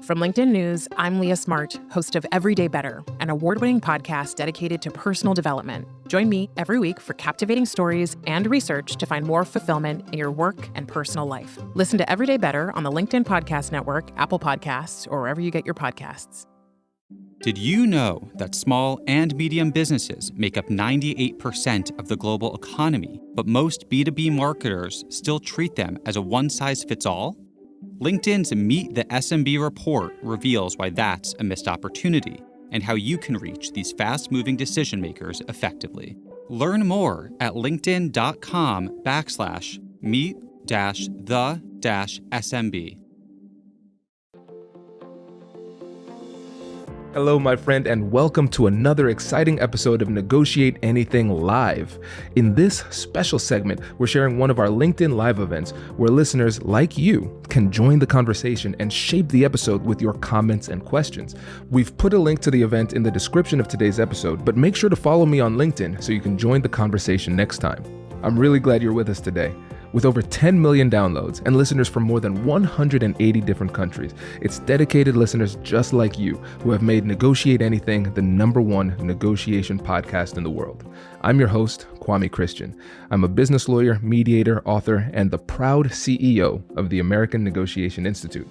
From LinkedIn News, I'm Leah Smart, host of Everyday Better, an award-winning podcast dedicated to personal development. Join me every week for captivating stories and research to find more fulfillment in your work and personal life. Listen to Everyday Better on the LinkedIn Podcast Network, Apple Podcasts, or wherever you get your podcasts. Did you know that small and medium businesses make up 98% of the global economy, but most B2B marketers still treat them as a one-size-fits-all? LinkedIn's Meet the SMB report reveals why that's a missed opportunity and how you can reach these fast-moving decision makers effectively. Learn more at linkedin.com/meet-the-SMB. Hello, my friend, and welcome to another exciting episode of Negotiate Anything Live. In this special segment, we're sharing one of our LinkedIn Live events where listeners like you can join the conversation and shape the episode with your comments and questions. We've put a link to the event in the description of today's episode, but make sure to follow me on LinkedIn so you can join the conversation next time. I'm really glad you're with us today. With over 10 million downloads and listeners from more than 180 different countries, it's dedicated listeners just like you who have made Negotiate Anything the #1 negotiation podcast in the world. I'm your host, Kwame Christian. I'm a business lawyer, mediator, author, and the proud CEO of the American Negotiation Institute.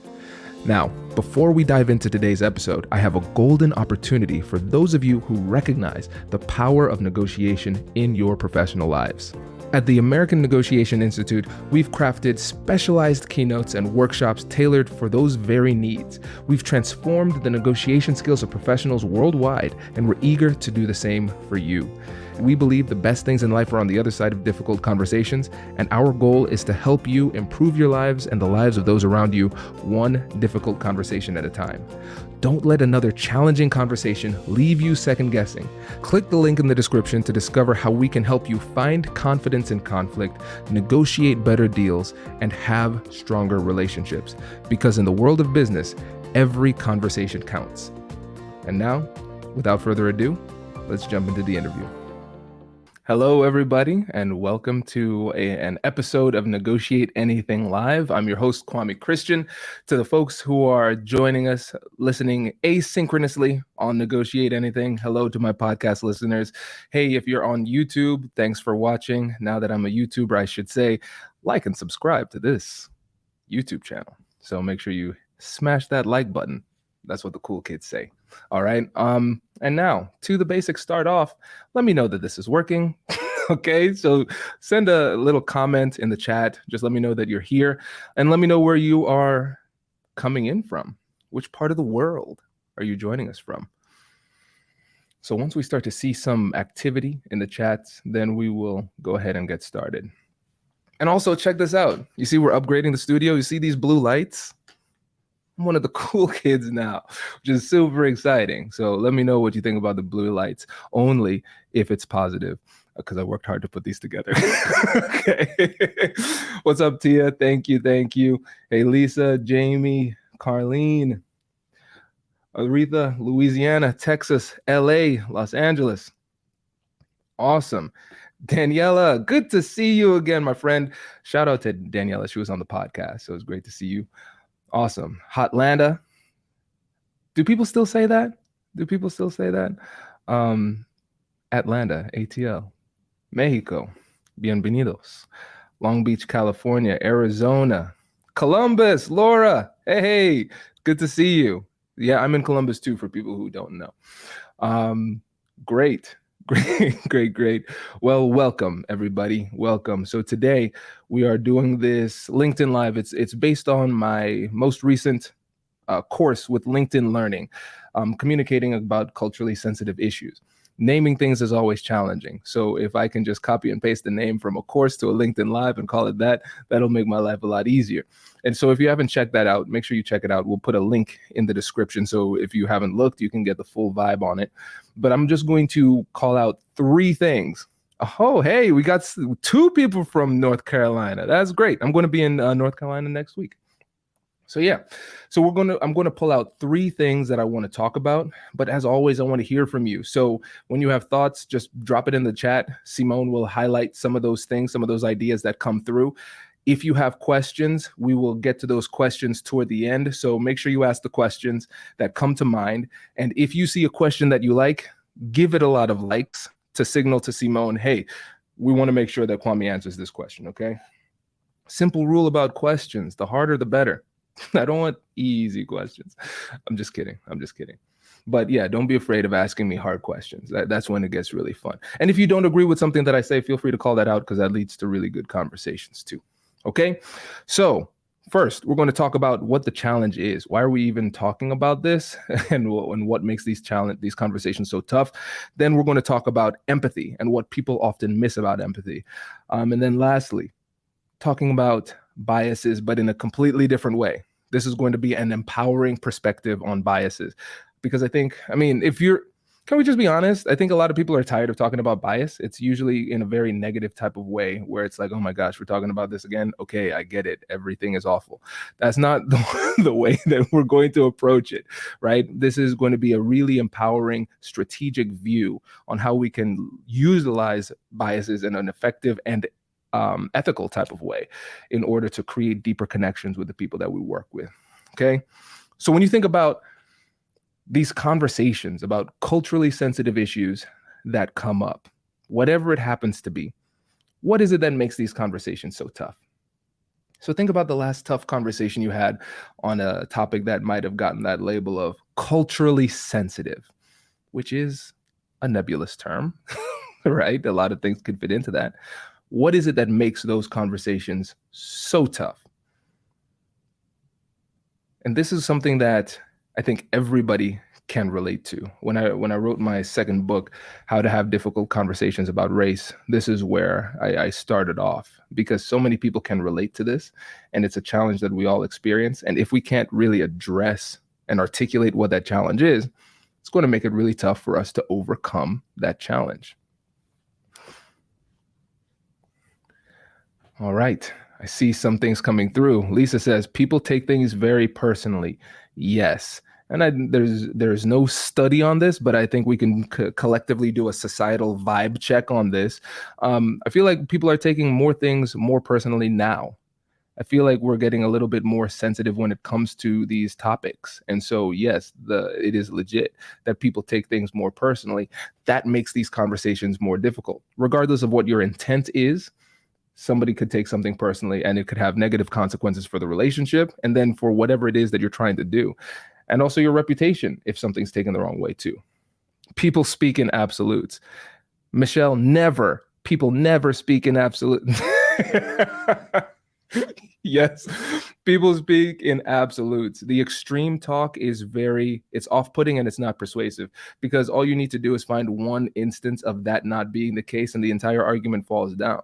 Now, before we dive into today's episode, I have a golden opportunity for those of you who recognize the power of negotiation in your professional lives. At the American Negotiation Institute, we've crafted specialized keynotes and workshops tailored for those very needs. We've transformed the negotiation skills of professionals worldwide, and we're eager to do the same for you. We believe the best things in life are on the other side of difficult conversations, and our goal is to help you improve your lives and the lives of those around you, one difficult conversation at a time. Don't let another challenging conversation leave you second guessing. Click the link in the description to discover how we can help you find confidence in conflict, negotiate better deals, and have stronger relationships. Because in the world of business, every conversation counts. And now, without further ado, let's jump into the interview. Hello, everybody, and welcome to an episode of Negotiate Anything Live. I'm your host, Kwame Christian. To the folks who are joining us, listening asynchronously on Negotiate Anything, hello to my podcast listeners. Hey, if you're on YouTube, thanks for watching. Now that I'm a YouTuber, I should say, like and subscribe to this YouTube channel. So make sure you smash that like button. That's what the cool kids say. All right. And now to the basics. Start off. Let me know that this is working. Okay. So send a little comment in the chat. Just let me know that you're here and let me know where you are coming in from. Which part of the world are you joining us from? So once we start to see some activity in the chats, then we will go ahead and get started. And also check this out. You see, we're upgrading the studio. You see these blue lights? I'm one of the cool kids now, which is super exciting. So let me know what you think about the blue lights, only if it's positive, because I worked hard to put these together. Okay. What's up, Tia? Thank you. Hey, Lisa, Jamie, Carlene, Aretha, Louisiana, Texas, LA, Los Angeles. Awesome. Daniela, good to see you again, my friend. Shout out to Daniela. She was on the podcast, so it was great to see you. Awesome. Hotlanda. Do people still say that? Atlanta, ATL. Mexico. Bienvenidos. Long Beach, California. Arizona. Columbus. Laura. Hey. Good to see you. Yeah, I'm in Columbus too, for people who don't know. Great. Well, welcome, everybody. Welcome. So today we are doing this LinkedIn Live. It's based on my most recent course with LinkedIn Learning, communicating about culturally sensitive issues. Naming things is always challenging. So if I can just copy and paste the name from a course to a LinkedIn Live and call it that, that'll make my life a lot easier. And so if you haven't checked that out, make sure you check it out. We'll put a link in the description. So if you haven't looked, you can get the full vibe on it. But I'm just going to call out 3 things. Oh, hey, we got 2 people from North Carolina. That's great. I'm going to be in North Carolina next week. So yeah, so I'm going to pull out 3 things that I want to talk about, but as always, I want to hear from you. So when you have thoughts, just drop it in the chat. Simone will highlight some of those things, some of those ideas that come through. If you have questions, we will get to those questions toward the end. So make sure you ask the questions that come to mind. And if you see a question that you like, give it a lot of likes to signal to Simone, hey, we want to make sure that Kwame answers this question, okay? Simple rule about questions, the harder the better. I don't want easy questions. I'm just kidding. But yeah, don't be afraid of asking me hard questions. That's when it gets really fun. And if you don't agree with something that I say, feel free to call that out, because that leads to really good conversations too. Okay, so first, we're going to talk about what the challenge is. Why are we even talking about this, and what makes these conversations so tough? Then we're going to talk about empathy and what people often miss about empathy. And then lastly, talking about biases, but in a completely different way. This is going to be an empowering perspective on biases, because can we just be honest? I think a lot of people are tired of talking about bias. It's usually in a very negative type of way, where it's like, oh my gosh, we're talking about this again. Okay, I get it. Everything is awful. That's not the way that we're going to approach it, right? This is going to be a really empowering, strategic view on how we can utilize biases in an effective and ethical type of way in order to create deeper connections with the people that we work with. Okay. So when you think about these conversations about culturally sensitive issues that come up, whatever it happens to be, what is it that makes these conversations so tough? So think about the last tough conversation you had on a topic that might have gotten that label of culturally sensitive, which is a nebulous term, right? A lot of things could fit into that. What is it that makes those conversations so tough? And this is something that I think everybody can relate to. When I wrote my second book, How to Have Difficult Conversations About Race, this is where I started off, because so many people can relate to this, and it's a challenge that we all experience. And if we can't really address and articulate what that challenge is, it's going to make it really tough for us to overcome that challenge. All right. I see some things coming through. Lisa says, people take things very personally. Yes. And there's no study on this, but I think we can collectively do a societal vibe check on this. I feel like people are taking more things more personally now. I feel like we're getting a little bit more sensitive when it comes to these topics. And so, yes, it is legit that people take things more personally. That makes these conversations more difficult. Regardless of what your intent is, somebody could take something personally and it could have negative consequences for the relationship, and then for whatever it is that you're trying to do. And also your reputation if something's taken the wrong way too. People speak in absolutes. Michelle, people never speak in absolutes. Yes, people speak in absolutes. The extreme talk is it's off-putting and it's not persuasive, because all you need to do is find one instance of that not being the case and the entire argument falls down.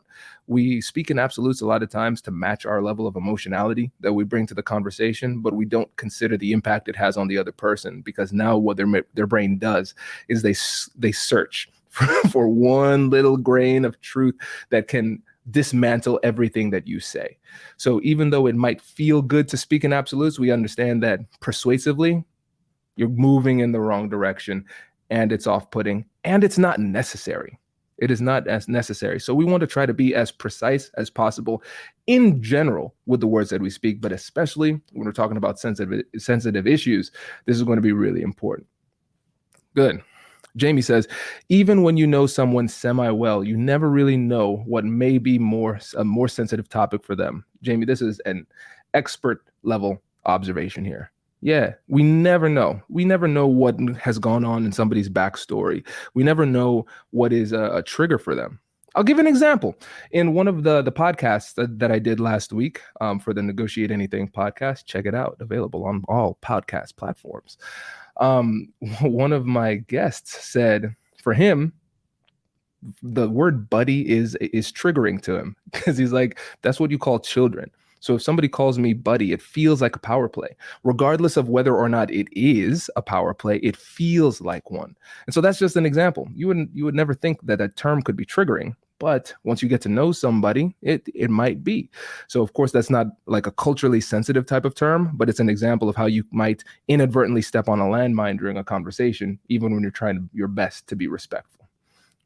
We speak in absolutes a lot of times to match our level of emotionality that we bring to the conversation, but we don't consider the impact it has on the other person, because now what their brain does is they search for one little grain of truth that can dismantle everything that you say. So even though it might feel good to speak in absolutes, we understand that persuasively, you're moving in the wrong direction, and it's off-putting, and it's not necessary. It is not as necessary. So we want to try to be as precise as possible in general with the words that we speak, but especially when we're talking about sensitive issues, this is going to be really important. Good. Jamie says, even when you know someone semi-well, you never really know what may be a more sensitive topic for them. Jamie, this is an expert level observation here. Yeah, we never know. We never know what has gone on in somebody's backstory. We never know what is a trigger for them. I'll give an example. In one of the podcasts that I did last week for the Negotiate Anything podcast, check it out, available on all podcast platforms. One of my guests said for him, the word buddy is triggering to him, because he's like, that's what you call children. So if somebody calls me buddy, it feels like a power play. Regardless of whether or not it is a power play, it feels like one. And so that's just an example. You would never think that a term could be triggering, but once you get to know somebody, it might be. So of course, that's not like a culturally sensitive type of term, but it's an example of how you might inadvertently step on a landmine during a conversation, even when you're trying your best to be respectful,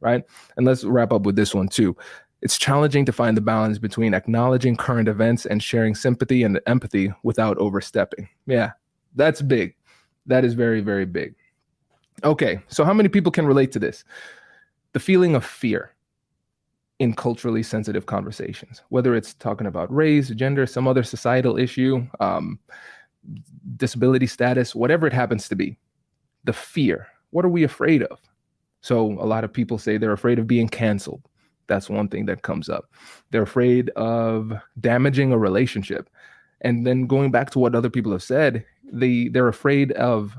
right? And let's wrap up with this one too. It's challenging to find the balance between acknowledging current events and sharing sympathy and empathy without overstepping. Yeah, that's big. That is very, very big. Okay, so how many people can relate to this? The feeling of fear in culturally sensitive conversations, whether it's talking about race, gender, some other societal issue, disability status, whatever it happens to be. The fear. What are we afraid of? So a lot of people say they're afraid of being canceled. That's one thing that comes up. They're afraid of damaging a relationship. And then going back to what other people have said, they're afraid of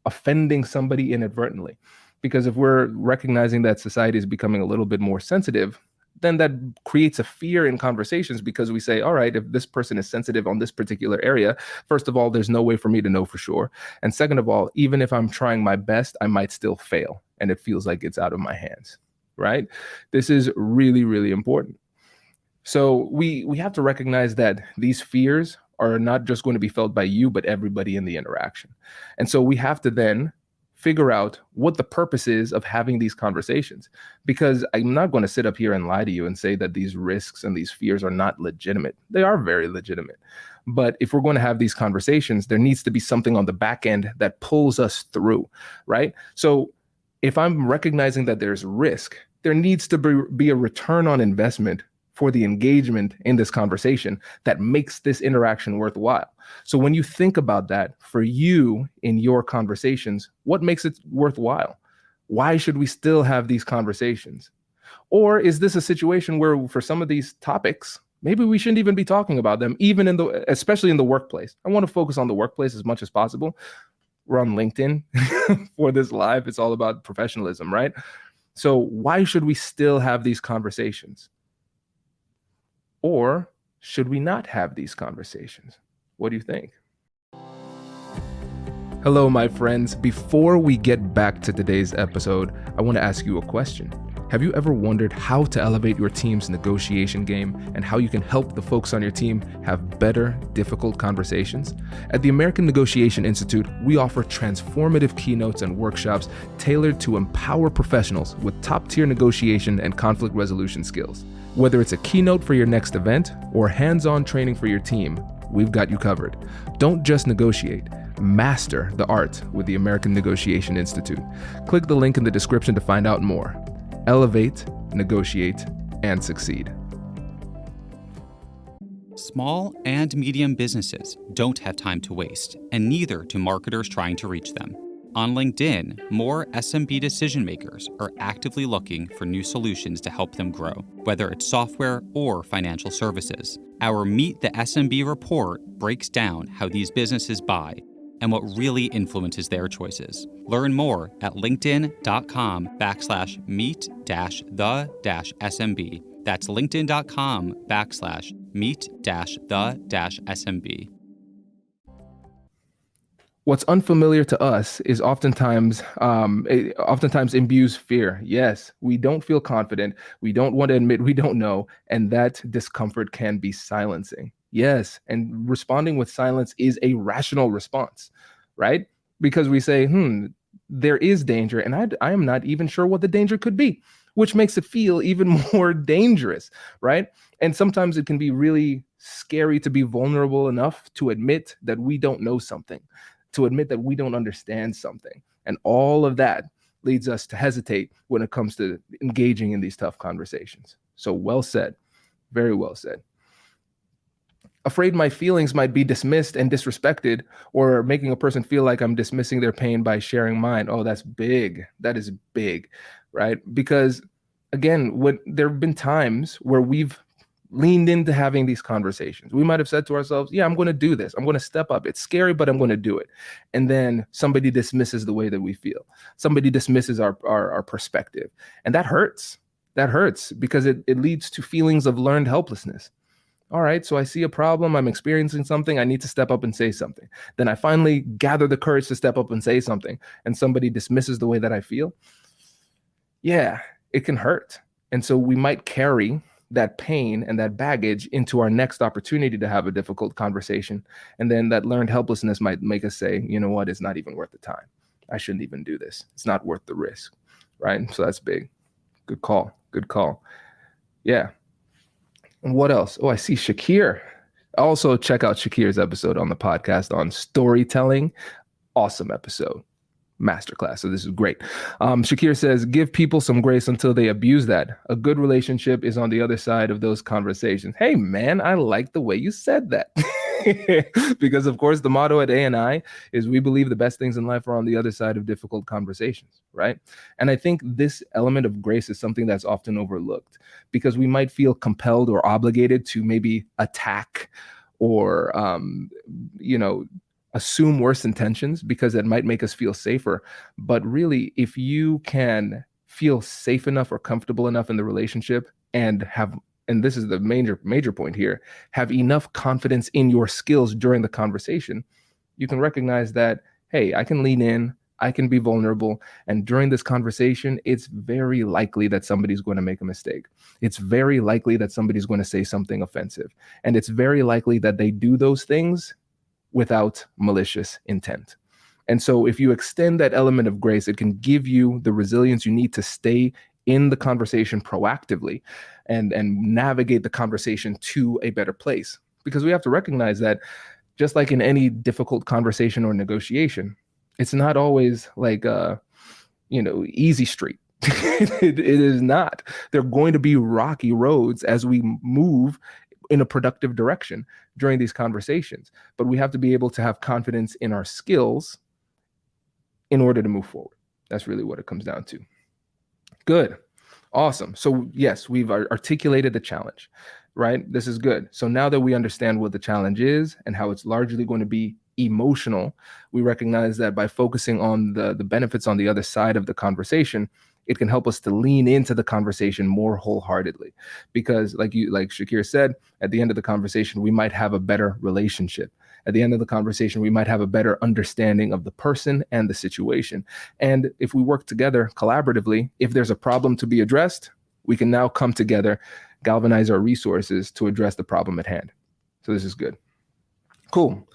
offending somebody inadvertently. Because if we're recognizing that society is becoming a little bit more sensitive, then that creates a fear in conversations, because we say, all right, if this person is sensitive on this particular area, first of all, there's no way for me to know for sure. And second of all, even if I'm trying my best, I might still fail. And it feels like it's out of my hands, right? This is really, really important. So we have to recognize that these fears are not just going to be felt by you, but everybody in the interaction. And so we have to then figure out what the purpose is of having these conversations, because I'm not going to sit up here and lie to you and say that these risks and these fears are not legitimate. They are very legitimate. But if we're going to have these conversations, there needs to be something on the back end that pulls us through, right? So if I'm recognizing that there's risk, there needs to be a return on investment for the engagement in this conversation that makes this interaction worthwhile. So when you think about that for you in your conversations, what makes it worthwhile? Why should we still have these conversations? Or is this a situation where for some of these topics, maybe we shouldn't even be talking about them, especially in the workplace? I want to focus on the workplace as much as possible. We're on LinkedIn for this live. It's all about professionalism, right? So why should we still have these conversations? Or should we not have these conversations? What do you think? Hello, my friends. Before we get back to today's episode, I want to ask you a question. Have you ever wondered how to elevate your team's negotiation game and how you can help the folks on your team have better, difficult conversations? At the American Negotiation Institute, we offer transformative keynotes and workshops tailored to empower professionals with top-tier negotiation and conflict resolution skills. Whether it's a keynote for your next event or hands-on training for your team, we've got you covered. Don't just negotiate. Master the art with the American Negotiation Institute. Click the link in the description to find out more. Elevate, negotiate, and succeed. Small and medium businesses don't have time to waste, and neither do marketers trying to reach them. On LinkedIn, more SMB decision makers are actively looking for new solutions to help them grow, whether it's software or financial services. Our Meet the SMB report breaks down how these businesses buy and what really influences their choices. Learn more at linkedin.com/meet-the-SMB. That's linkedin.com/meet-the-SMB. What's unfamiliar to us is oftentimes imbues fear. Yes, we don't feel confident. We don't want to admit we don't know. And that discomfort can be silencing. Yes, and responding with silence is a rational response, right? Because we say, there is danger, and I am not even sure what the danger could be, which makes it feel even more dangerous, right? And sometimes it can be really scary to be vulnerable enough to admit that we don't know something, to admit that we don't understand something. And all of that leads us to hesitate when it comes to engaging in these tough conversations. So well said, very well said. Afraid my feelings might be dismissed and disrespected, or making a person feel like I'm dismissing their pain by sharing mine. Oh, that's big. That is big, right? Because again, there have been times where we've leaned into having these conversations. We might have said to ourselves, yeah, I'm going to do this. I'm going to step up. It's scary, but I'm going to do it. And then somebody dismisses the way that we feel. Somebody dismisses our perspective. And that hurts. That hurts because it leads to feelings of learned helplessness. All right, so I see a problem, I'm experiencing something, I need to step up and say something. Then I finally gather the courage to step up and say something, and somebody dismisses the way that I feel. Yeah, it can hurt. And so we might carry that pain and that baggage into our next opportunity to have a difficult conversation. And then that learned helplessness might make us say, you know what, it's not even worth the time. I shouldn't even do this. It's not worth the risk, right? So that's big. Good call. Good call. Yeah. And what else? Oh, I see Shakir. Also, check out Shakir's episode on the podcast on storytelling. Awesome episode. Masterclass. So this is great. Shakir says, give people some grace until they abuse that. A good relationship is on the other side of those conversations. Hey, man, I like the way you said that. Because, of course, the motto at ANI is we believe the best things in life are on the other side of difficult conversations, right? And I think this element of grace is something that's often overlooked because we might feel compelled or obligated to maybe attack or, assume worse intentions because it might make us feel safer. But really, if you can feel safe enough or comfortable enough in the relationship and this is the major point here, have enough confidence in your skills during the conversation, you can recognize that, hey, I can lean in, I can be vulnerable. And during this conversation, it's very likely that somebody's going to make a mistake. It's very likely that somebody's going to say something offensive. And it's very likely that they do those things without malicious intent. And so if you extend that element of grace, it can give you the resilience you need to stay in the conversation proactively and navigate the conversation to a better place. Because we have to recognize that just like in any difficult conversation or negotiation, it's not always like easy street. It is not. There are going to be rocky roads as we move in a productive direction during these conversations. But we have to be able to have confidence in our skills in order to move forward. That's really what it comes down to. Good. Awesome. So yes, we've articulated the challenge, right? This is good. So now that we understand what the challenge is and how it's largely going to be emotional, we recognize that by focusing on the benefits on the other side of the conversation, it can help us to lean into the conversation more wholeheartedly. Because like Shakir said, at the end of the conversation, we might have a better relationship. At the end of the conversation, we might have a better understanding of the person and the situation. And if we work together collaboratively, if there's a problem to be addressed, we can now come together, galvanize our resources to address the problem at hand. So this is good. Cool.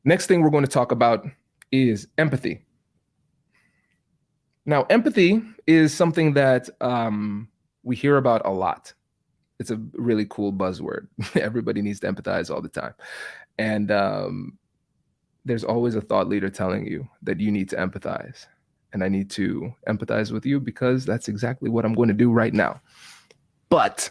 Next thing we're going to talk about is empathy. Now, empathy is something that we hear about a lot. It's a really cool buzzword. Everybody needs to empathize all the time. And there's always a thought leader telling you that you need to empathize. And I need to empathize with you because that's exactly what I'm going to do right now. But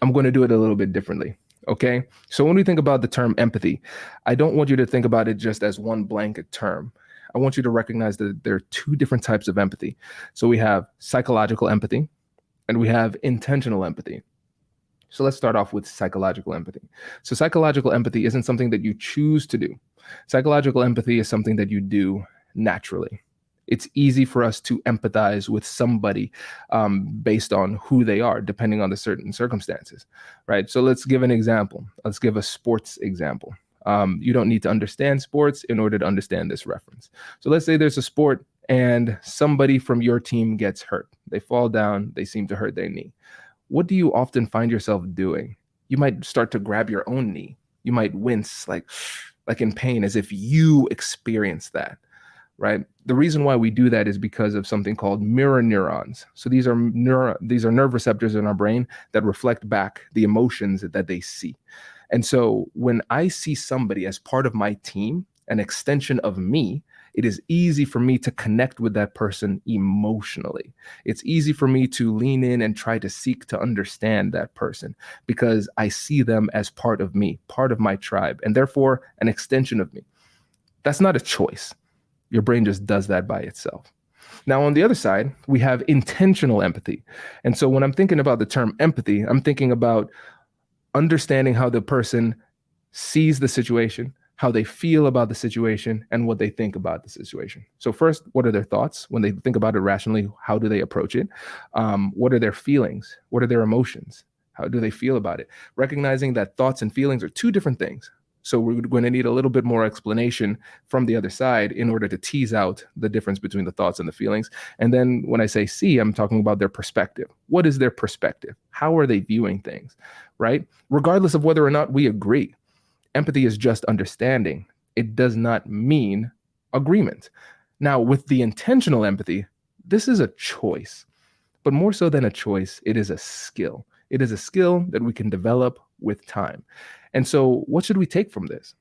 I'm going to do it a little bit differently. Okay. So when we think about the term empathy, I don't want you to think about it just as one blanket term. I want you to recognize that there are two different types of empathy. So we have psychological empathy and we have intentional empathy. So let's start off with psychological empathy. So psychological empathy isn't something that you choose to do. Psychological empathy is something that you do naturally. It's easy for us to empathize with somebody based on who they are, depending on the certain circumstances, right? So let's give an example. Let's give a sports example. You don't need to understand sports in order to understand this reference. So let's say there's a sport and somebody from your team gets hurt. They fall down, they seem to hurt their knee. What do you often find yourself doing? You might start to grab your own knee. You might wince like in pain as if you experienced that, right? The reason why we do that is because of something called mirror neurons. So these are nerve receptors in our brain that reflect back the emotions that they see. And so when I see somebody as part of my team, an extension of me, it is easy for me to connect with that person emotionally. It's easy for me to lean in and try to seek to understand that person because I see them as part of me, part of my tribe, and therefore an extension of me. That's not a choice. Your brain just does that by itself. Now, on the other side, we have intentional empathy. And so when I'm thinking about the term empathy, I'm thinking about understanding how the person sees the situation, how they feel about the situation, and what they think about the situation. So first, what are their thoughts? When they think about it rationally, how do they approach it? What are their feelings? What are their emotions? How do they feel about it? Recognizing that thoughts and feelings are two different things. So we're going to need a little bit more explanation from the other side in order to tease out the difference between the thoughts and the feelings. And then when I say see, I'm talking about their perspective. What is their perspective? How are they viewing things, right? Regardless of whether or not we agree. Empathy is just understanding. It does not mean agreement. Now, with the intentional empathy, this is a choice, but more so than a choice, it is a skill. It is a skill that we can develop with time. And so what should we take from this?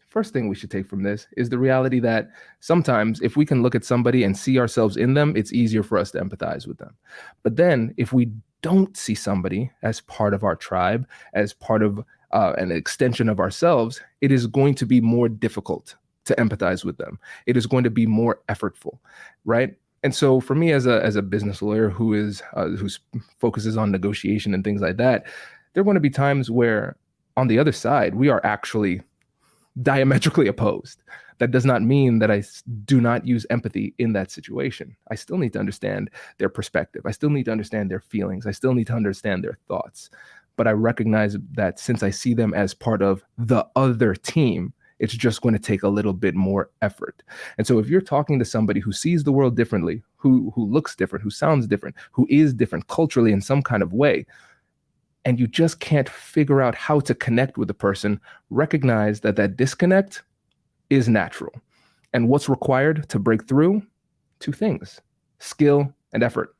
First thing we should take from this is the reality that sometimes if we can look at somebody and see ourselves in them, it's easier for us to empathize with them. But then if we don't see somebody as part of our tribe, as part of an extension of ourselves, it is going to be more difficult to empathize with them. It is going to be more effortful, right? And so for me as a business lawyer who focuses on negotiation and things like that, there are going to be times where on the other side, we are actually diametrically opposed. That does not mean that I do not use empathy in that situation. I still need to understand their perspective. I still need to understand their feelings. I still need to understand their thoughts. But I recognize that since I see them as part of the other team, it's just going to take a little bit more effort. And so if you're talking to somebody who sees the world differently, who looks different, who sounds different, who is different culturally in some kind of way, and you just can't figure out how to connect with the person, recognize that that disconnect is natural. And what's required to break through? Two things: skill and effort.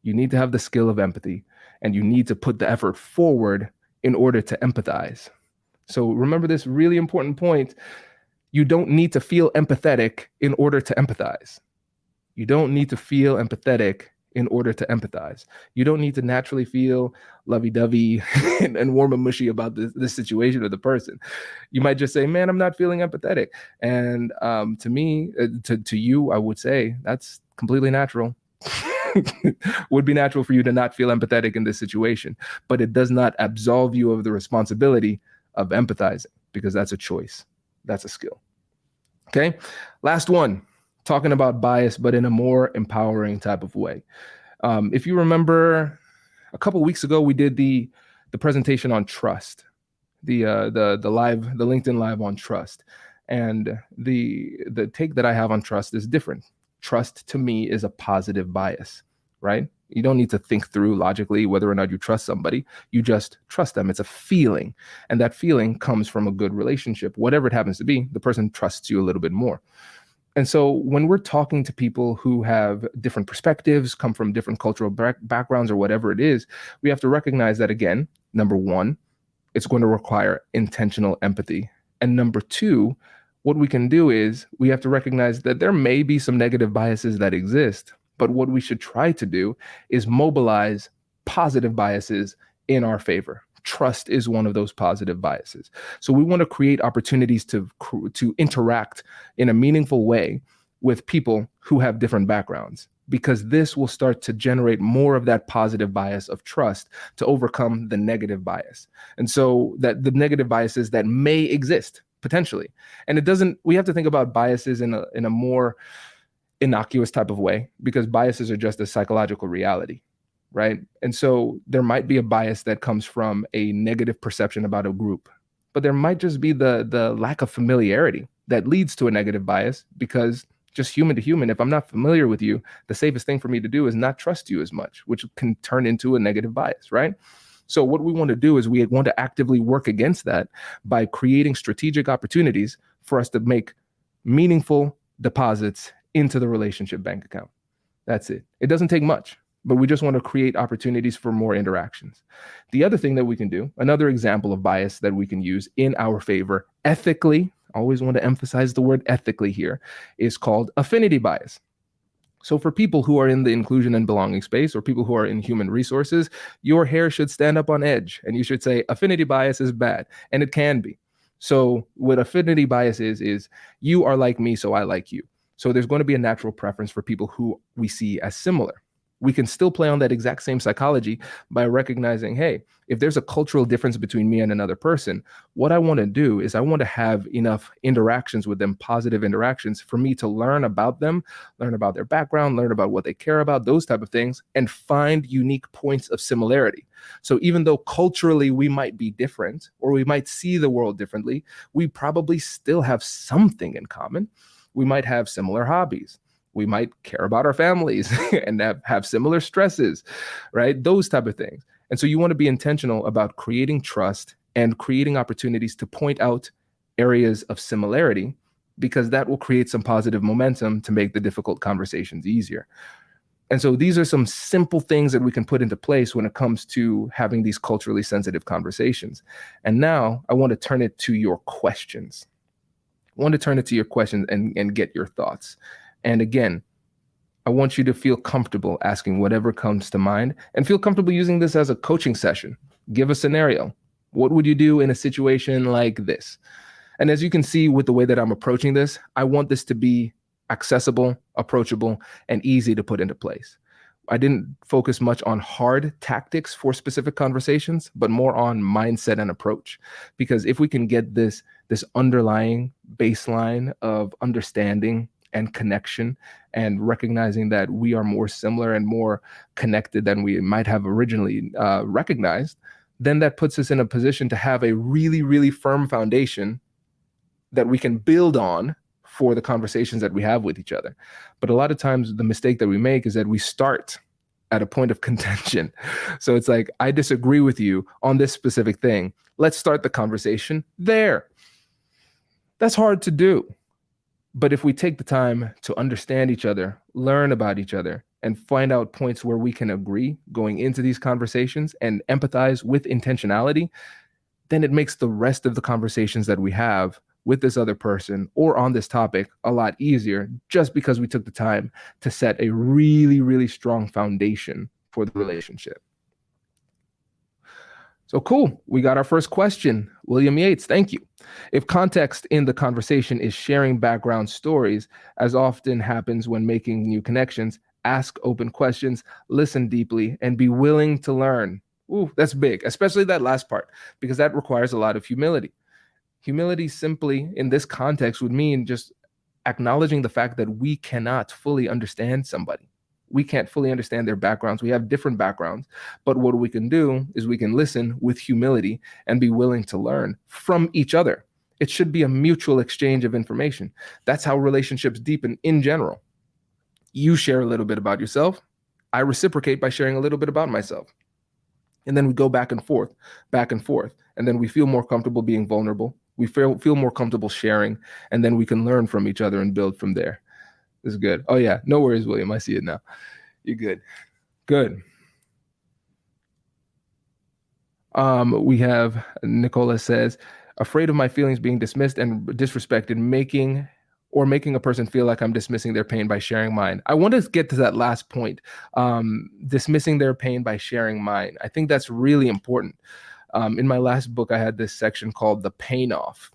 You need to have the skill of empathy, and you need to put the effort forward in order to empathize. So remember this really important point. You don't need to feel empathetic in order to empathize. You don't need to feel empathetic in order to empathize. You don't need to naturally feel lovey-dovey and warm and mushy about this situation or the person. You might just say, man, I'm not feeling empathetic. And to me, to you, I would say that's completely natural. Would be natural for you to not feel empathetic in this situation, but it does not absolve you of the responsibility of empathizing, because that's a choice. That's a skill. Okay. Last one. Talking about bias, but in a more empowering type of way. If you remember, a couple of weeks ago, we did the presentation on trust, the LinkedIn Live on trust, and the take that I have on trust is different. Trust to me is a positive bias, right? You don't need to think through logically whether or not you trust somebody. You just trust them. It's a feeling, and that feeling comes from a good relationship. Whatever it happens to be, the person trusts you a little bit more. And so when we're talking to people who have different perspectives, come from different cultural backgrounds or whatever it is, we have to recognize that, again, number one, it's going to require intentional empathy. And number two, what we can do is we have to recognize that there may be some negative biases that exist, but what we should try to do is mobilize positive biases in our favor. Trust is one of those positive biases. So we want to create opportunities to interact in a meaningful way with people who have different backgrounds, because this will start to generate more of that positive bias of trust to overcome the negative bias. And so that the negative biases that may exist potentially, and we have to think about biases in a more innocuous type of way, because biases are just a psychological reality. Right. And so there might be a bias that comes from a negative perception about a group, but there might just be the lack of familiarity that leads to a negative bias, because just human to human, if I'm not familiar with you, the safest thing for me to do is not trust you as much, which can turn into a negative bias. Right. So what we want to do is we want to actively work against that by creating strategic opportunities for us to make meaningful deposits into the relationship bank account. That's it. It doesn't take much, but we just want to create opportunities for more interactions. The other thing that we can do, another example of bias that we can use in our favor ethically, always want to emphasize the word ethically here, is called affinity bias. So for people who are in the inclusion and belonging space, or people who are in human resources, your hair should stand up on edge and you should say affinity bias is bad, and it can be. So what affinity bias is you are like me, so I like you. So there's going to be a natural preference for people who we see as similar. We can still play on that exact same psychology by recognizing, hey, if there's a cultural difference between me and another person, what I want to do is I want to have enough interactions with them, positive interactions, for me to learn about them, learn about their background, learn about what they care about, those type of things, and find unique points of similarity. So even though culturally we might be different, or we might see the world differently, we probably still have something in common. We might have similar hobbies. We might care about our families and have similar stresses, right? Those type of things. And so you want to be intentional about creating trust and creating opportunities to point out areas of similarity, because that will create some positive momentum to make the difficult conversations easier. And so these are some simple things that we can put into place when it comes to having these culturally sensitive conversations. And now I want to turn it to your questions. I want to turn it to your questions and get your thoughts. And again, I want you to feel comfortable asking whatever comes to mind and feel comfortable using this as a coaching session. Give a scenario. What would you do in a situation like this? And as you can see with the way that I'm approaching this, I want this to be accessible, approachable, and easy to put into place. I didn't focus much on hard tactics for specific conversations, but more on mindset and approach. Because if we can get this underlying baseline of understanding and connection and recognizing that we are more similar and more connected than we might have originally recognized, then that puts us in a position to have a really, really firm foundation that we can build on for the conversations that we have with each other. But a lot of times the mistake that we make is that we start at a point of contention. So it's like, I disagree with you on this specific thing. Let's start the conversation there. That's hard to do. But if we take the time to understand each other, learn about each other, and find out points where we can agree going into these conversations and empathize with intentionality, then it makes the rest of the conversations that we have with this other person or on this topic a lot easier, just because we took the time to set a really, really strong foundation for the relationship. So cool. We got our first question. William Yates, thank you. If context in the conversation is sharing background stories, as often happens when making new connections, ask open questions, listen deeply, and be willing to learn. Ooh, that's big, especially that last part, because that requires a lot of humility. Humility simply in this context would mean just acknowledging the fact that we cannot fully understand somebody. We can't fully understand their backgrounds. We have different backgrounds, but what we can do is we can listen with humility and be willing to learn from each other. It should be a mutual exchange of information. That's how relationships deepen in general. You share a little bit about yourself. I reciprocate by sharing a little bit about myself. And then we go back and forth. And then we feel more comfortable being vulnerable. We feel more comfortable sharing, and then we can learn from each other and build from there. This is good. Oh yeah, no worries, William. I see it now. You're good. Good. We have Nicola says, afraid of my feelings being dismissed and disrespected, making a person feel like I'm dismissing their pain by sharing mine. I want to get to that last point, dismissing their pain by sharing mine. I think that's really important. In my last book, I had this section called The Pain Off,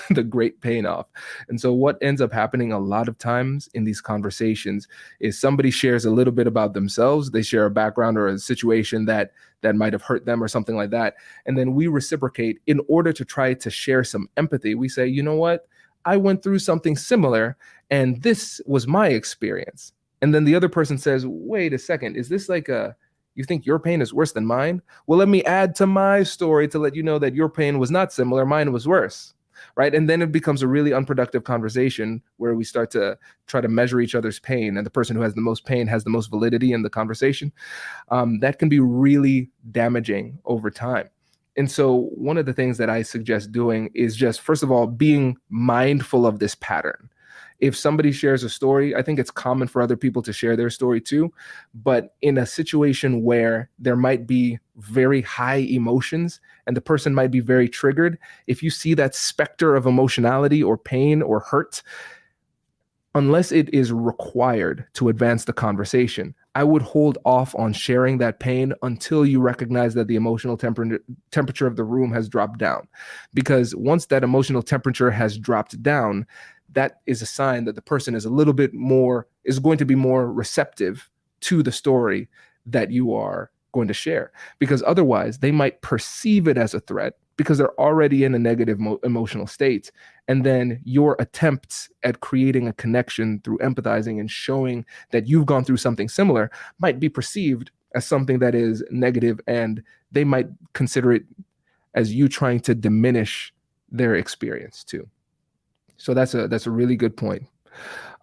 the great pain off. And so what ends up happening a lot of times in these conversations is somebody shares a little bit about themselves. They share a background or a situation that might have hurt them or something like that. And then we reciprocate in order to try to share some empathy. We say, you know what? I went through something similar and this was my experience. And then the other person says, wait a second, is this like you think your pain is worse than mine? Well, let me add to my story to let you know that your pain was not similar, mine was worse, right? And then it becomes a really unproductive conversation where we start to try to measure each other's pain, and the person who has the most pain has the most validity in the conversation. That can be really damaging over time. And so one of the things that I suggest doing is just, first of all, being mindful of this pattern. If somebody shares a story, I think it's common for other people to share their story too. But in a situation where there might be very high emotions and the person might be very triggered, if you see that specter of emotionality or pain or hurt, unless it is required to advance the conversation, I would hold off on sharing that pain until you recognize that the emotional temperature of the room has dropped down. Because once that emotional temperature has dropped down, that is a sign that the person is going to be more receptive to the story that you are going to share. Because otherwise, they might perceive it as a threat because they're already in a negative emotional state. And then your attempts at creating a connection through empathizing and showing that you've gone through something similar might be perceived as something that is negative, and they might consider it as you trying to diminish their experience too. So that's a really good point.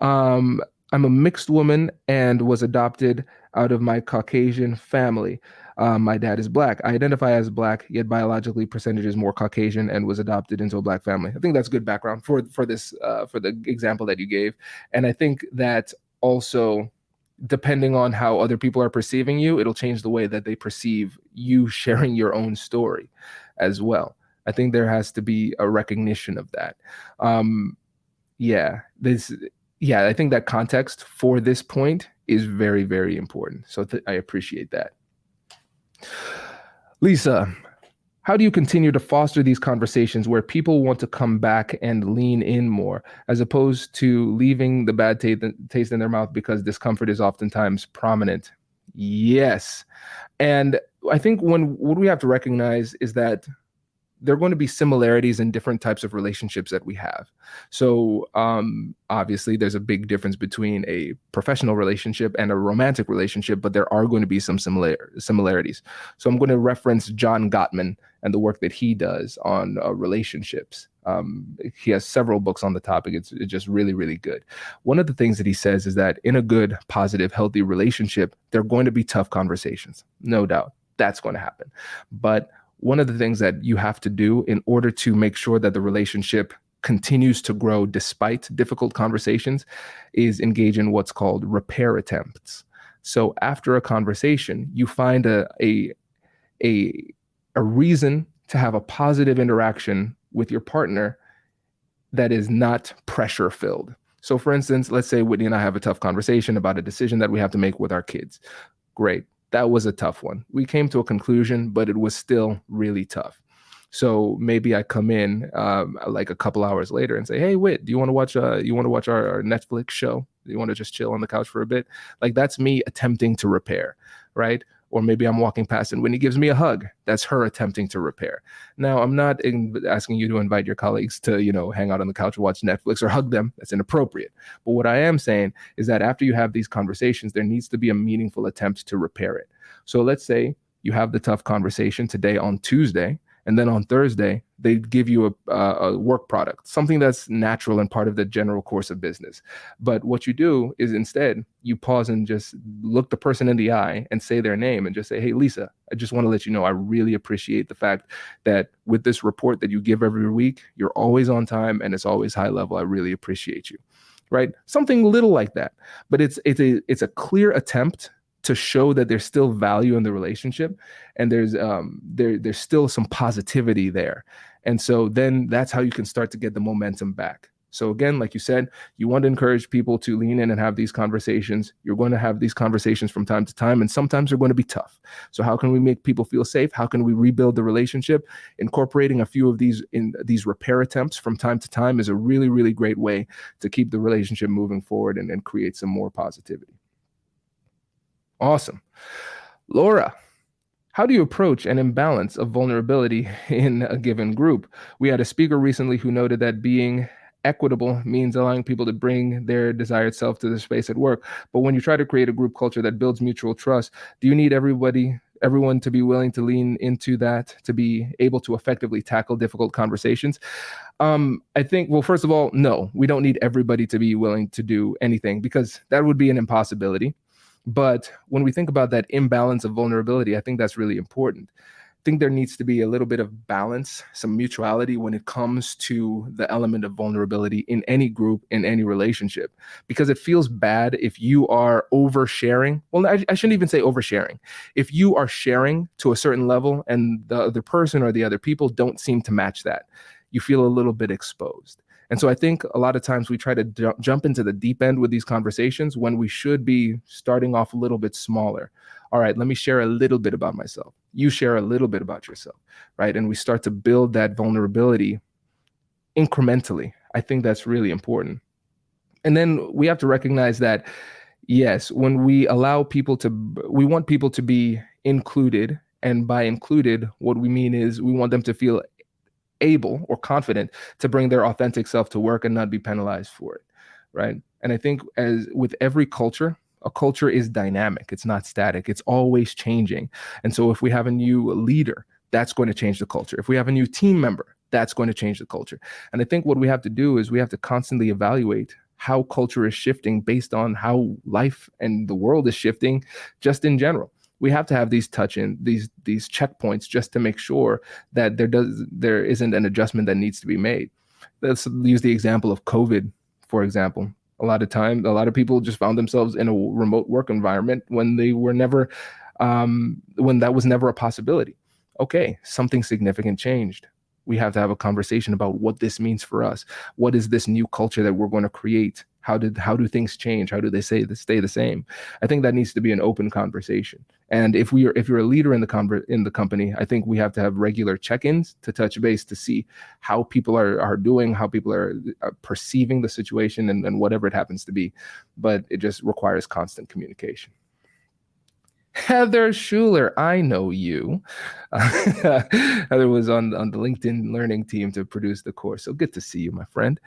I'm a mixed woman and was adopted out of my Caucasian family. My dad is Black. I identify as Black, yet biologically percentage is more Caucasian, and was adopted into a Black family. I think that's good background for this for the example that you gave. And I think that also depending on how other people are perceiving you, it'll change the way that they perceive you sharing your own story as well. I think there has to be a recognition of that. Yeah, I think that context for this point is very, very important. So I appreciate that. Lisa, how do you continue to foster these conversations where people want to come back and lean in more, as opposed to leaving the bad taste in their mouth because discomfort is oftentimes prominent? Yes. And I think what we have to recognize is that there are going to be similarities in different types of relationships that we have. So obviously, there's a big difference between a professional relationship and a romantic relationship, but there are going to be some similarities. So I'm going to reference John Gottman and the work that he does on relationships. He has several books on the topic. It's just really, really good. One of the things that he says is that in a good, positive, healthy relationship, there are going to be tough conversations. No doubt. That's going to happen. But one of the things that you have to do in order to make sure that the relationship continues to grow despite difficult conversations is engage in what's called repair attempts. So after a conversation, you find a reason to have a positive interaction with your partner that is not pressure filled. So for instance, let's say Whitney and I have a tough conversation about a decision that we have to make with our kids. Great. That was a tough one. We came to a conclusion, but it was still really tough. So maybe I come in like a couple hours later and say, "Hey, Whit, do you want to watch? Our Netflix show? Do you want to just chill on the couch for a bit?" Like that's me attempting to repair, right? Or maybe I'm walking past and Whitney gives me a hug. That's her attempting to repair. Now, I'm not asking you to invite your colleagues to, hang out on the couch and watch Netflix or hug them. That's inappropriate. But what I am saying is that after you have these conversations, there needs to be a meaningful attempt to repair it. So let's say you have the tough conversation today on Tuesday, and then on Thursday, they give you a work product, something that's natural and part of the general course of business. But what you do is instead you pause and just look the person in the eye and say their name and just say, "Hey, Lisa, I just want to let you know I really appreciate the fact that with this report that you give every week, you're always on time and it's always high level. I really appreciate you." Right? Something little like that. But it's a clear attempt to show that there's still value in the relationship and there's still some positivity there. And so then that's how you can start to get the momentum back. So again, like you said, you want to encourage people to lean in and have these conversations. You're going to have these conversations from time to time, and sometimes they're going to be tough. So how can we make people feel safe? How can we rebuild the relationship? Incorporating a few of these repair attempts from time to time is a really, really great way to keep the relationship moving forward and create some more positivity. Awesome. Laura, how do you approach an imbalance of vulnerability in a given group? We had a speaker recently who noted that being equitable means allowing people to bring their desired self to the space at work. But when you try to create a group culture that builds mutual trust, do you need everyone to be willing to lean into that to be able to effectively tackle difficult conversations? I think, well, first of all, no, we don't need everybody to be willing to do anything because that would be an impossibility. But when we think about that imbalance of vulnerability, I think that's really important. I think there needs to be a little bit of balance, some mutuality when it comes to the element of vulnerability in any group, in any relationship, because it feels bad if you are oversharing. Well, I shouldn't even say oversharing. If you are sharing to a certain level and the other person or the other people don't seem to match that, you feel a little bit exposed. And so I think a lot of times we try to jump into the deep end with these conversations when we should be starting off a little bit smaller. All right, let me share a little bit about myself. You share a little bit about yourself, right? And we start to build that vulnerability incrementally. I think that's really important. And then we have to recognize that, yes, when we want people to be included. And by included, what we mean is we want them to feel able or confident to bring their authentic self to work and not be penalized for it, right? And I think as with every culture, a culture is dynamic. It's not static. It's always changing. And so if we have a new leader, that's going to change the culture. If we have a new team member, that's going to change the culture. And I think what we have to do is we have to constantly evaluate how culture is shifting based on how life and the world is shifting just in general. We have to have these these checkpoints just to make sure that there isn't an adjustment that needs to be made. Let's use the example of COVID, for example. A lot of time, a lot of people just found themselves in a remote work environment when they were never, when that was never a possibility. Okay, something significant changed. We have to have a conversation about what this means for us. What is this new culture that we're going to create? How do things change? How do they stay the same? I think that needs to be an open conversation. And if you're a leader in the company, I think we have to have regular check-ins to touch base to see how people are doing, how people are perceiving the situation, and whatever it happens to be. But it just requires constant communication. Heather Schuler, I know you. Heather was on the LinkedIn Learning team to produce the course. So good to see you, my friend.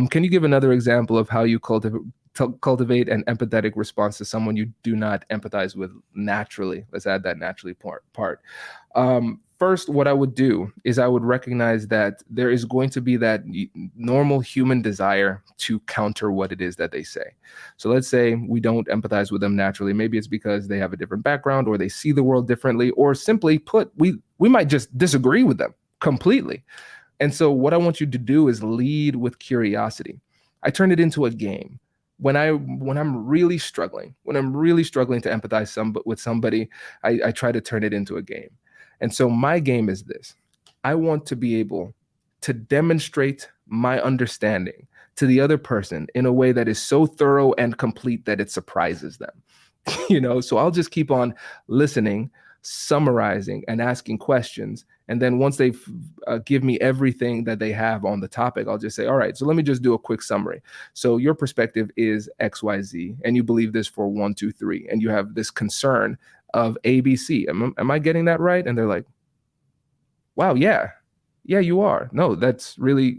Can you give another example of how you cultivate an empathetic response to someone you do not empathize with naturally? Let's add that naturally part. First, what I would do is I would recognize that there is going to be that normal human desire to counter what it is that they say. So let's say we don't empathize with them naturally. Maybe it's because they have a different background, or they see the world differently, or simply put, we might just disagree with them completely. And so what I want you to do is lead with curiosity. I turn it into a game. When I'm really struggling to empathize with somebody, I try to turn it into a game. And so my game is this. I want to be able to demonstrate my understanding to the other person in a way that is so thorough and complete that it surprises them. So I'll just keep on listening, summarizing, and asking questions. And then once they give me everything that they have on the topic, I'll just say, all right, so let me just do a quick summary. So your perspective is XYZ, and you believe this for 1, 2, 3, and you have this concern of ABC. Am I getting that right? And they're like, wow, yeah, you are. No, that's a really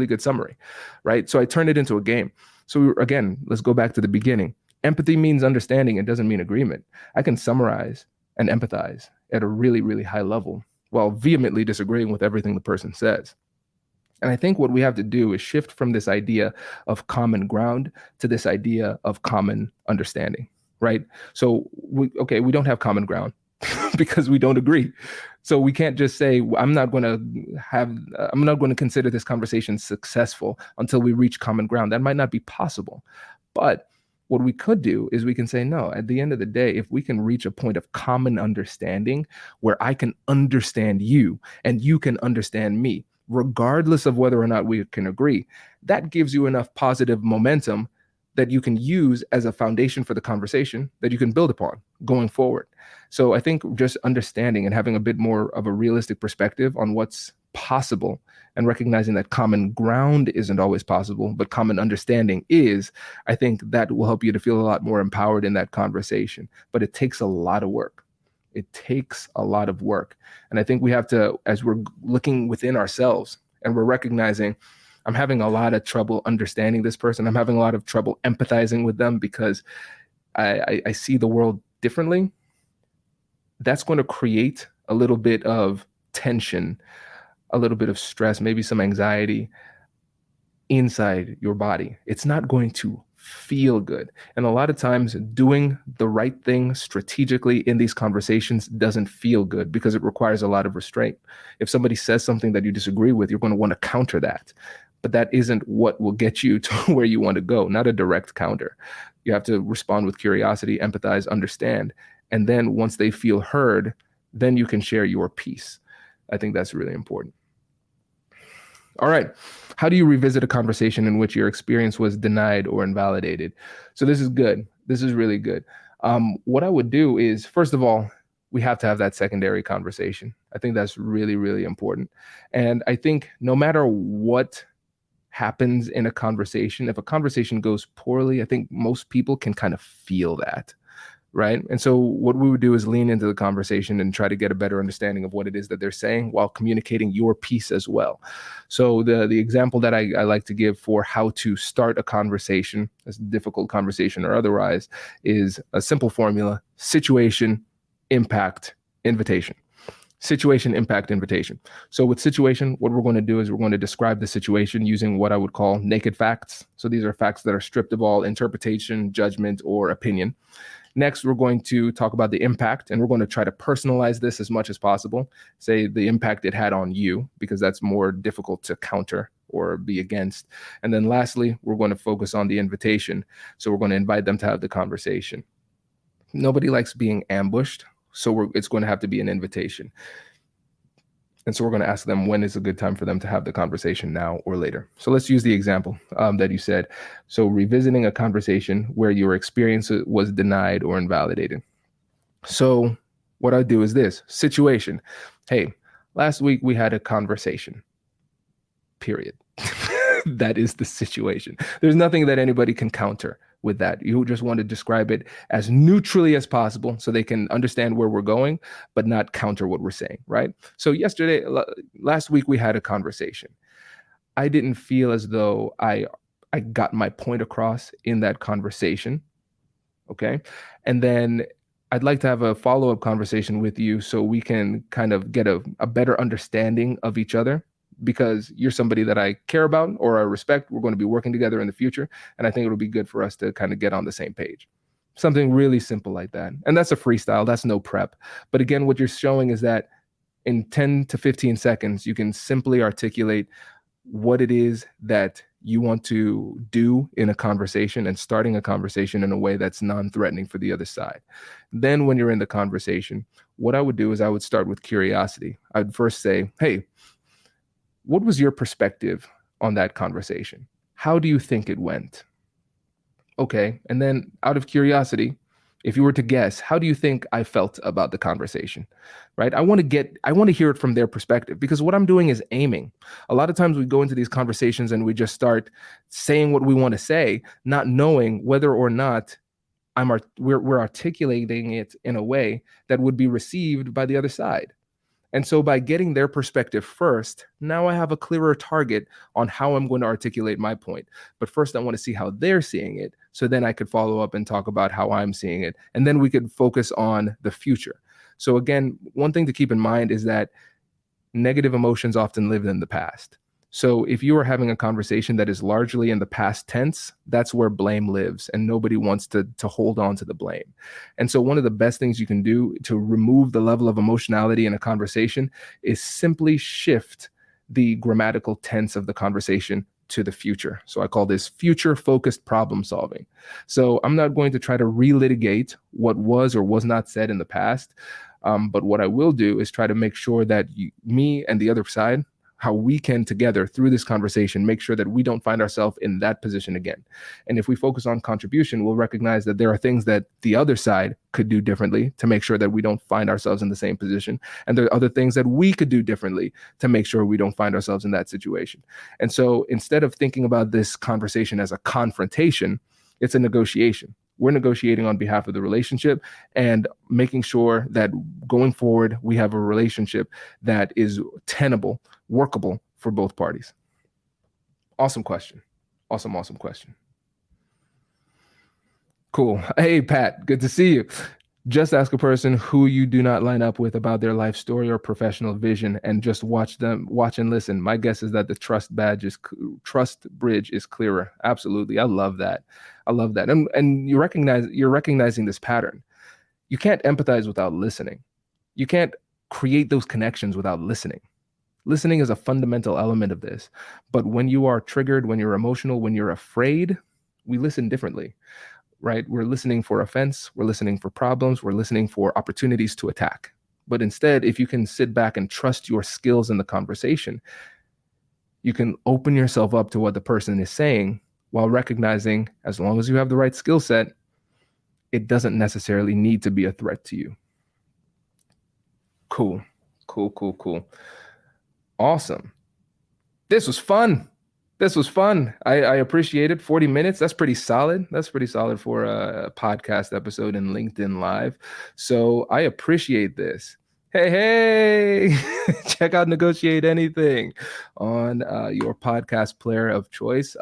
good summary, right? So I turn it into a game. So again, let's go back to the beginning. Empathy means understanding. It doesn't mean agreement. I can summarize and empathize at a really, really high level while vehemently disagreeing with everything the person says. And I think what we have to do is shift from this idea of common ground to this idea of common understanding. Right? So we don't have common ground because we don't agree. So we can't just say, I'm not going to consider this conversation successful until we reach common ground. That might not be possible. But what we could do is we can say, no, at the end of the day, if we can reach a point of common understanding where I can understand you and you can understand me, regardless of whether or not we can agree, that gives you enough positive momentum that you can use as a foundation for the conversation that you can build upon going forward. So I think just understanding and having a bit more of a realistic perspective on what's possible and recognizing that common ground isn't always possible, but common understanding is, I think that will help you to feel a lot more empowered in that conversation. But it takes a lot of work. And I think we have to, as we're looking within ourselves and we're recognizing, I'm having a lot of trouble understanding this person. I'm having a lot of trouble empathizing with them because I see the world differently. That's going to create a little bit of tension, a little bit of stress, maybe some anxiety inside your body. It's not going to feel good. And a lot of times doing the right thing strategically in these conversations doesn't feel good because it requires a lot of restraint. If somebody says something that you disagree with, you're going to want to counter that. But that isn't what will get you to where you want to go, not a direct counter. You have to respond with curiosity, empathize, understand. And then once they feel heard, then you can share your piece. I think that's really important. All right. How do you revisit a conversation in which your experience was denied or invalidated? So this is good. This is really good. What I would do is, first of all, we have to have that secondary conversation. I think that's really, really important. And I think no matter what happens in a conversation, if a conversation goes poorly, I think most people can kind of feel that, right? And so what we would do is lean into the conversation and try to get a better understanding of what it is that they're saying while communicating your piece as well. So the example that I like to give for how to start a conversation, a difficult conversation or otherwise, is a simple formula: situation, impact, invitation. Situation, impact, invitation. So with situation, what we're going to do is we're going to describe the situation using what I would call naked facts. So these are facts that are stripped of all interpretation, judgment, or opinion. Next, we're going to talk about the impact, and we're going to try to personalize this as much as possible. Say the impact it had on you, because that's more difficult to counter or be against. And then lastly, we're going to focus on the invitation. So we're going to invite them to have the conversation. Nobody likes being ambushed, so it's going to have to be an invitation. And so we're going to ask them when is a good time for them to have the conversation, now or later. So let's use the example that you said. So revisiting a conversation where your experience was denied or invalidated. So what I do is this situation. Hey, last week we had a conversation, period. That is the situation. There's nothing that anybody can counter with that. You just want to describe it as neutrally as possible so they can understand where we're going, but not counter what we're saying, right? So last week we had a conversation. I didn't feel as though I got my point across in that conversation, okay? And then I'd like to have a follow-up conversation with you so we can kind of get a better understanding of each other, because you're somebody that I care about or I respect. We're going to be working together in the future. And I think it'll be good for us to kind of get on the same page. Something really simple like that. And that's a freestyle. That's no prep. But again, what you're showing is that in 10 to 15 seconds, you can simply articulate what it is that you want to do in a conversation and starting a conversation in a way that's non-threatening for the other side. Then when you're in the conversation, what I would do is I would start with curiosity. I'd first say, hey, what was your perspective on that conversation? How do you think it went? Okay. And then out of curiosity, if you were to guess, how do you think I felt about the conversation, right? I want to hear it from their perspective, because what I'm doing is aiming. A lot of times we go into these conversations and we just start saying what we want to say, not knowing whether or not we're articulating it in a way that would be received by the other side. And so by getting their perspective first, now I have a clearer target on how I'm going to articulate my point. But first, I want to see how they're seeing it. So then I could follow up and talk about how I'm seeing it. And then we could focus on the future. So again, one thing to keep in mind is that negative emotions often live in the past. So if you are having a conversation that is largely in the past tense, that's where blame lives, and nobody wants to hold on to the blame. And so one of the best things you can do to remove the level of emotionality in a conversation is simply shift the grammatical tense of the conversation to the future. So I call this future-focused problem solving. So I'm not going to try to relitigate what was or was not said in the past, but what I will do is try to make sure that me and the other side, how we can together through this conversation make sure that we don't find ourselves in that position again. And if we focus on contribution, we'll recognize that there are things that the other side could do differently to make sure that we don't find ourselves in the same position. And there are other things that we could do differently to make sure we don't find ourselves in that situation. And so instead of thinking about this conversation as a confrontation, it's a negotiation. We're negotiating on behalf of the relationship and making sure that going forward, we have a relationship that is tenable, workable for both parties. Awesome question. Awesome question. Cool. Hey, Pat, good to see you. Just ask a person who you do not line up with about their life story or professional vision and just watch and listen. My guess is that the trust bridge is clearer. Absolutely. I love that. And you're recognizing this pattern. You can't empathize without listening. You can't create those connections without listening. Listening is a fundamental element of this. But when you are triggered, when you're emotional, when you're afraid, we listen differently. Right? We're listening for offense. We're listening for problems. We're listening for opportunities to attack. But instead, if you can sit back and trust your skills in the conversation, you can open yourself up to what the person is saying while recognizing, as long as you have the right skill set, it doesn't necessarily need to be a threat to you. Cool. Awesome. This was fun. I appreciate it. 40 minutes. That's pretty solid. For a podcast episode in LinkedIn Live. So I appreciate this. Hey, check out Negotiate Anything on your podcast player of choice.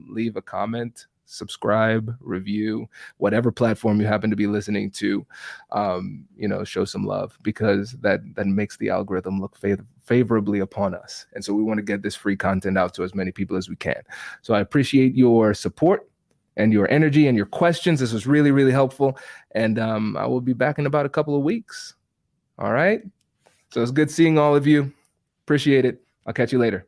Leave a comment, subscribe, review, whatever platform you happen to be listening to. Show some love, because that makes the algorithm look favorably upon us. And so we want to get this free content out to as many people as we can. So I appreciate your support and your energy and your questions. This was really, really helpful. And I will be back in about a couple of weeks. All right. So it's good seeing all of you. Appreciate it. I'll catch you later.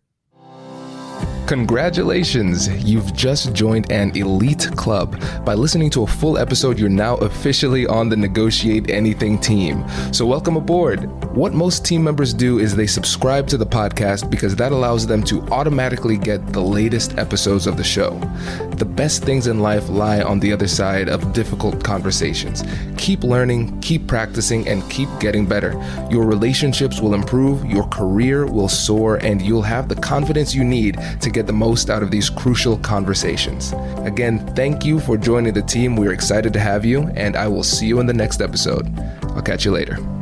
Congratulations! You've just joined an elite club. By listening to a full episode, you're now officially on the Negotiate Anything team. So welcome aboard. What most team members do is they subscribe to the podcast because that allows them to automatically get the latest episodes of the show. The best things in life lie on the other side of difficult conversations. Keep learning, keep practicing, and keep getting better. Your relationships will improve, your career will soar, and you'll have the confidence you need to get the most out of these crucial conversations. Again, thank you for joining the team. We're excited to have you, and I will see you in the next episode. I'll catch you later.